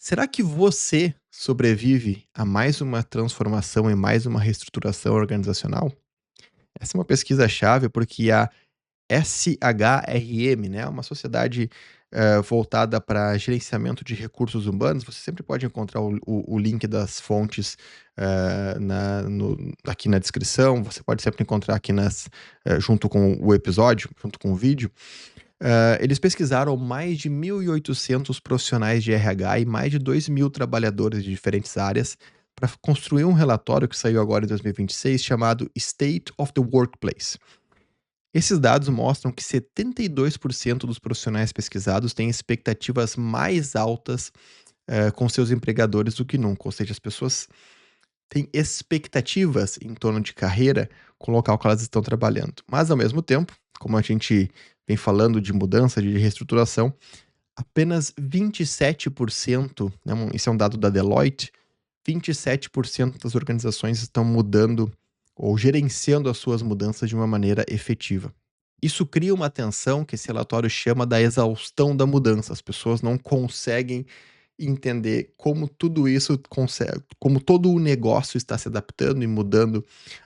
Será que você sobrevive a mais uma transformação e mais uma reestruturação organizacional? Essa é uma pesquisa-chave porque a SHRM, né, uma sociedade, voltada para gerenciamento de recursos humanos, você sempre pode encontrar o link das fontes, aqui na descrição, você pode sempre encontrar aqui junto com o episódio, junto com o vídeo. Eles pesquisaram mais de 1.800 profissionais de RH e mais de 2.000 trabalhadores de diferentes áreas para construir um relatório que saiu agora em 2026 chamado State of the Workplace. Esses dados mostram que 72% dos profissionais pesquisados têm expectativas mais altas com seus empregadores do que nunca, ou seja, as pessoas têm expectativas em torno de carreira com o local que elas estão trabalhando. Mas, ao mesmo tempo, como a gente vem falando de mudança, de reestruturação, apenas 27%, né, isso é um dado da Deloitte, 27% das organizações estão mudando ou gerenciando as suas mudanças de uma maneira efetiva. Isso cria uma tensão que esse relatório chama da exaustão da mudança. As pessoas não conseguem entender como tudo isso consegue, como todo o negócio está se adaptando e mudando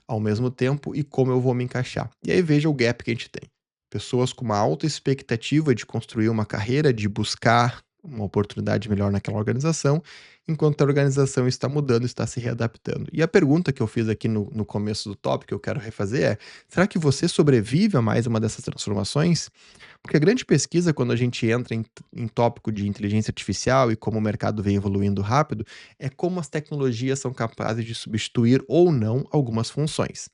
ao mesmo tempo e como eu vou me encaixar. E aí veja o gap que a gente tem. Pessoas com uma alta expectativa de construir uma carreira, de buscar uma oportunidade melhor naquela organização, enquanto a organização está mudando, está se readaptando. E a pergunta que eu fiz aqui no começo do tópico, que eu quero refazer é: será que você sobrevive a mais uma dessas transformações? Porque a grande pesquisa, quando a gente entra em tópico de inteligência artificial e como o mercado vem evoluindo rápido, é como as tecnologias são capazes de substituir ou não algumas funções.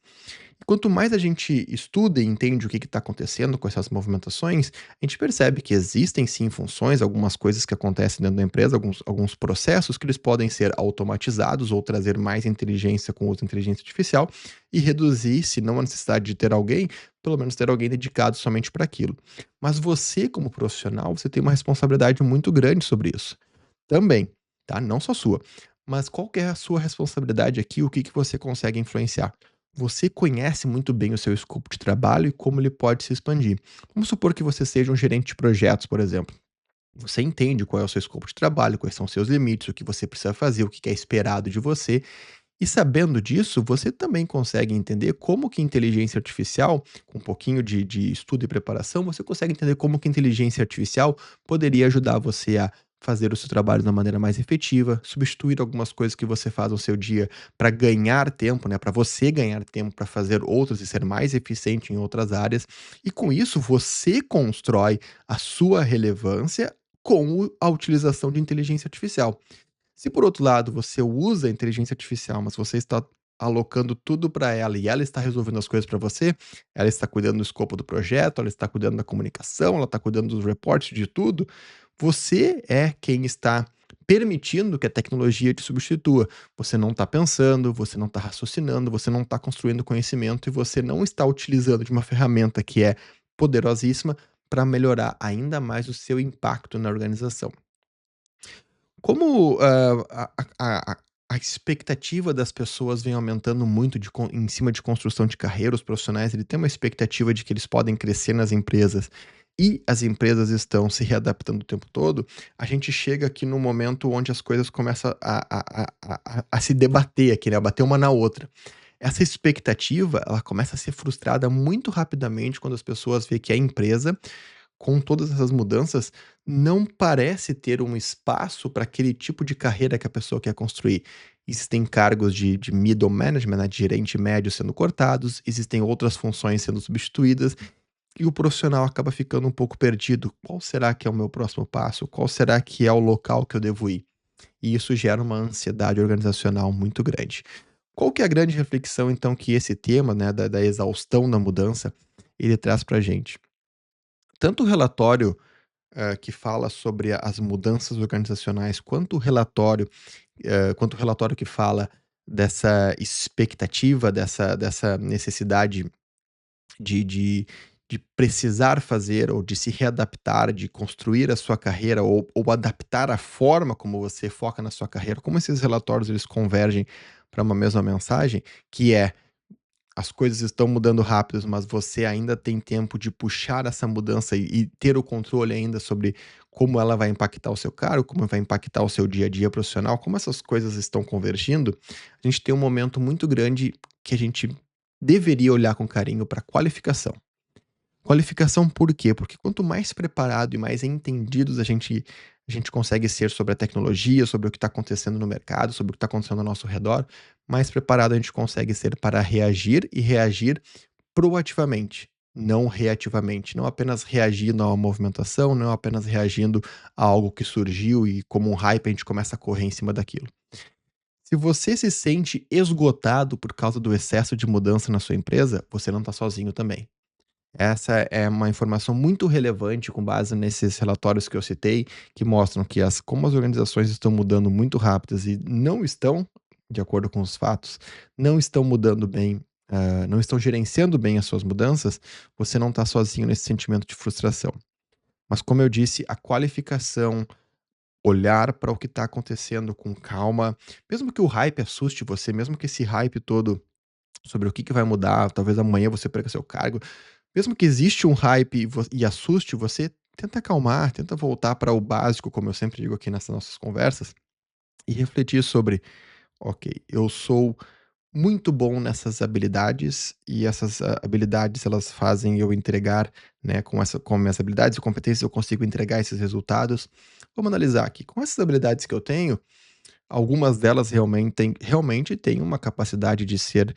Quanto mais a gente estuda e entende o que está acontecendo com essas movimentações, a gente percebe que existem sim funções, algumas coisas que acontecem dentro da empresa, alguns processos que eles podem ser automatizados ou trazer mais inteligência com o uso de inteligência artificial e reduzir, se não a necessidade de ter alguém, pelo menos ter alguém dedicado somente para aquilo. Mas você, como profissional, você tem uma responsabilidade muito grande sobre isso. Também, tá? Não só sua. Mas qual que é a sua responsabilidade aqui? O que que você consegue influenciar? Você conhece muito bem o seu escopo de trabalho e como ele pode se expandir. Vamos supor que você seja um gerente de projetos, por exemplo. Você entende qual é o seu escopo de trabalho, quais são os seus limites, o que você precisa fazer, o que é esperado de você. E sabendo disso, você também consegue entender como que inteligência artificial, com um pouquinho de estudo e preparação, você consegue entender como que inteligência artificial poderia ajudar você a fazer o seu trabalho da maneira mais efetiva, substituir algumas coisas que você faz no seu dia para ganhar tempo, né, para você ganhar tempo para fazer outras e ser mais eficiente em outras áreas. E com isso, você constrói a sua relevância com a utilização de inteligência artificial. Se por outro lado você usa a inteligência artificial, mas você está alocando tudo para ela e ela está resolvendo as coisas para você, ela está cuidando do escopo do projeto, ela está cuidando da comunicação, ela está cuidando dos reportes, de tudo, você é quem está permitindo que a tecnologia te substitua. Você não está pensando, você não está raciocinando, você não está construindo conhecimento e você não está utilizando de uma ferramenta que é poderosíssima para melhorar ainda mais o seu impacto na organização. Como, a expectativa das pessoas vem aumentando muito em cima de construção de carreira, os profissionais, ele tem uma expectativa de que eles podem crescer nas empresas e as empresas estão se readaptando o tempo todo, a gente chega aqui num momento onde as coisas começam a se debater aqui, né, a bater uma na outra. Essa expectativa, ela começa a ser frustrada muito rapidamente quando as pessoas veem que a empresa com todas essas mudanças, não parece ter um espaço para aquele tipo de carreira que a pessoa quer construir. Existem cargos de middle management, né, de gerente médio sendo cortados, existem outras funções sendo substituídas, e o profissional acaba ficando um pouco perdido. Qual será que é o meu próximo passo? Qual será que é o local que eu devo ir? E isso gera uma ansiedade organizacional muito grande. Qual que é a grande reflexão, então, que esse tema, né, da exaustão da mudança, ele traz para gente? Tanto o relatório que fala sobre as mudanças organizacionais, quanto o relatório que fala dessa expectativa, dessa necessidade de de de precisar fazer ou de se readaptar, de construir a sua carreira ou adaptar a forma como você foca na sua carreira, como esses relatórios eles convergem para uma mesma mensagem, que é as coisas estão mudando rápido, mas você ainda tem tempo de puxar essa mudança e ter o controle ainda sobre como ela vai impactar o seu cargo, como vai impactar o seu dia a dia profissional, como essas coisas estão convergindo, a gente tem um momento muito grande que a gente deveria olhar com carinho para qualificação. Qualificação por quê? Porque quanto mais preparado e mais entendidos a gente consegue ser sobre a tecnologia, sobre o que está acontecendo no mercado, sobre o que está acontecendo ao nosso redor, mais preparado a gente consegue ser para reagir e reagir proativamente, não reativamente. Não apenas reagindo a uma movimentação, não apenas reagindo a algo que surgiu e como um hype a gente começa a correr em cima daquilo. Se você se sente esgotado por causa do excesso de mudança na sua empresa, você não está sozinho também. Essa é uma informação muito relevante com base nesses relatórios que eu citei, que mostram que como as organizações estão mudando muito rápidas e não estão, de acordo com os fatos, não estão mudando bem, não estão gerenciando bem as suas mudanças, você não está sozinho nesse sentimento de frustração. Mas como eu disse, a qualificação, olhar para o que está acontecendo com calma, mesmo que o hype assuste você, mesmo que esse hype todo sobre o que vai mudar, talvez amanhã você perca seu cargo, mesmo que existe um hype e assuste você, tenta acalmar, tenta voltar para o básico, como eu sempre digo aqui nessas nossas conversas, e refletir sobre: "Ok, eu sou muito bom nessas habilidades e essas habilidades elas fazem eu entregar, né, com minhas habilidades e competências eu consigo entregar esses resultados. Vamos analisar aqui, com essas habilidades que eu tenho, algumas delas realmente têm uma capacidade de ser,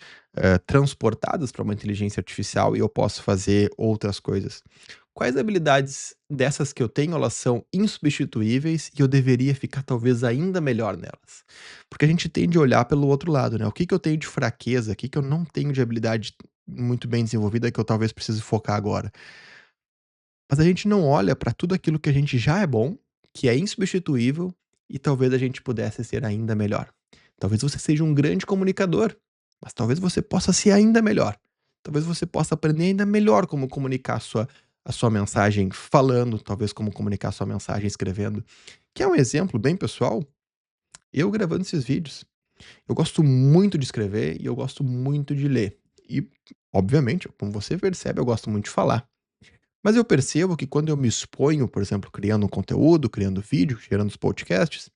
transportadas para uma inteligência artificial e eu posso fazer outras coisas. Quais habilidades dessas que eu tenho, elas são insubstituíveis e eu deveria ficar talvez ainda melhor nelas? Porque a gente tende a olhar pelo outro lado, né, o que que eu tenho de fraqueza, o que que eu não tenho de habilidade muito bem desenvolvida que eu talvez precise focar agora. Mas a gente não olha para tudo aquilo que a gente já é bom, que é insubstituível e talvez a gente pudesse ser ainda melhor. Talvez você seja um grande comunicador, mas talvez você possa ser ainda melhor. Talvez você possa aprender ainda melhor como comunicar a sua mensagem falando, talvez como comunicar a sua mensagem escrevendo. Que é um exemplo bem pessoal, eu gravando esses vídeos. Eu gosto muito de escrever e eu gosto muito de ler. E, obviamente, como você percebe, eu gosto muito de falar. Mas eu percebo que quando eu me exponho, por exemplo, criando um conteúdo, criando vídeo, gerando os podcasts,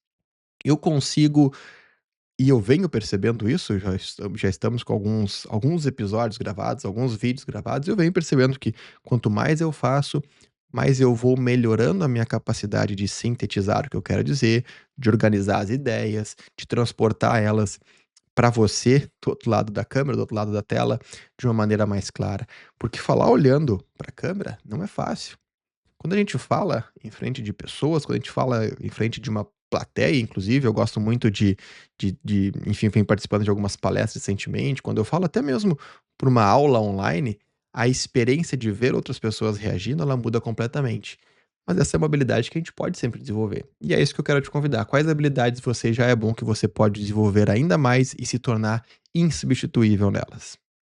eu consigo e eu venho percebendo isso, já estamos com alguns episódios gravados, alguns vídeos gravados, eu venho percebendo que quanto mais eu faço, mais eu vou melhorando a minha capacidade de sintetizar o que eu quero dizer, de organizar as ideias, de transportar elas para você, do outro lado da câmera, do outro lado da tela, de uma maneira mais clara. Porque falar olhando para a câmera não é fácil. Quando a gente fala em frente de pessoas, quando a gente fala em frente de uma plateia, inclusive, eu gosto muito enfim, venho participando de algumas palestras recentemente, quando eu falo até mesmo por uma aula online, a experiência de ver outras pessoas reagindo, ela muda completamente. Mas essa é uma habilidade que a gente pode sempre desenvolver. E é isso que eu quero te convidar. Quais habilidades você já é bom que você pode desenvolver ainda mais e se tornar insubstituível nelas?